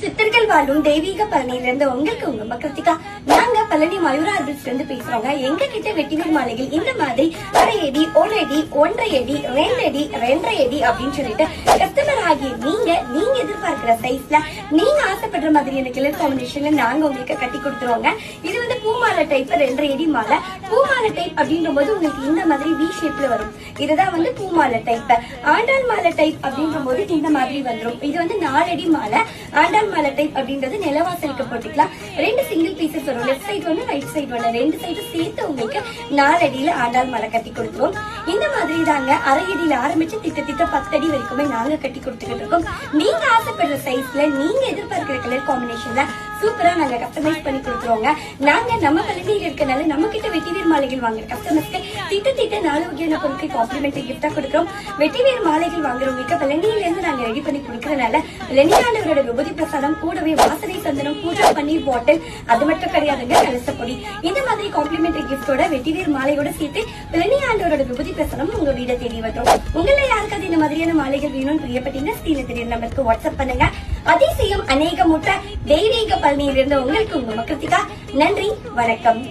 சித்தர்கள் வாழும் தெய்வீக பழனியில இருந்து உங்களுக்கு உங்க கிருத்திகா. நாங்க பழனி மயூரா ஆர்பிட்ஸ்ல இருந்து பேசுறோங்க. எங்க கிட்ட வெட்டிவேர் மாலைகள் இந்த மாதிரி 1/2 அடி, 1 அடி, 1.5 அடி, 2 அடி, 2.5 அடி அப்படின்னு சொல்லிட்டு கஸ்டமர் ஆகிய நீங்க எதிர்பார்க்கிற சைஸ்ல நீங்க ஆசைப்படுற மாதிரியான கலர் காம்பினேஷன்ல நாங்க உங்களுக்கு கட்டி கொடுத்துருவோங்க. இது வந்து பூமாலை டைப் 2.5 அடி மாலை. பூமாலை டைப் அப்படின்ற போது உங்களுக்கு இந்த மாதிரி வி ஷேப்ல வரும். இதுதான் வந்து பூமாலை டைப். ஆண்டாள் மாலை டைப் அப்படின்ற போது இந்த மாதிரி வந்துடும். இது வந்து 4 அடி மாலை. ஆண்டாள் மாலை டைப் அப்படின்றது நிலவாசலுக்கு போட்டுக்கலாம். 2 சிங்கிள் பீசஸ் வரும். லெஃப்ட் சைடு ஒன்று, ரைட் சைடு ஒன்று, 2 சைடு சேர்த்து உங்களுக்கு 4 அடியில ஆண்டாள் மாலை கட்டி கொடுத்துருவோம். இந்த மாதிரி தாங்க 1/2 அடியில ஆரம்பிச்சு திட்ட 10 அடி வரைக்குமே நாங்க கட்டி கொடுத்துக்கிட்டு இருக்கோம். நீங்க ஆசைப்படுற சைஸ்ல நீங்க எதிர்பார்க்கிற கலர் காம்பினேஷன்ல சூப்பரா நாங்க கஸ்டமைஸ் பண்ணி கொடுத்துருவோங்க. நாங்க நம்ம பழனியில் இருக்கனால நம்ம கிட்ட வெட்டிவேர் மாலைகள் வாங்குற கஸ்டமர்ஸ்க்கு திட்ட 4 வகையான பொருட்கள் காம்ப்ளிமெண்டரி கிஃப்டா கொடுக்குறோம். வெட்டிவேர் மாலைகள் வாங்குறவங்களுக்கு பழனியில இருந்து நாங்க ரெடி பண்ணி கொடுக்கறதுனால பழனியாண்டவரோட விபூதி பிரசாதம் கூடவே வாசனை சந்தனம், பூஜா பன்னீர் பாட்டில், அது மட்டும் கிடையாதுங்க, கலசப்பொடி. இந்த மாதிரி காம்ப்ளிமெண்டரி கிஃப்டோட வெட்டிவேர் மாலையோட சேர்த்து பழனியாண்டவரோட விபூதி பிரசாதம் உங்க வீட தேடி வந்துடும். உங்களை யாருக்காவது இந்த மாதிரியான மாலைகள் வேணும்னு பிரியப்பட்டீங்கன்னா ஸ்கிரீன்ல தெரிய நம்பருக்கு வாட்ஸ்அப் பண்ணுங்க. அதிசயம் அநேகமுற்ற தெய்வீக பழனியிலிருந்து உங்களுக்கு உங்க கிருத்திகா. நன்றி, வணக்கம்.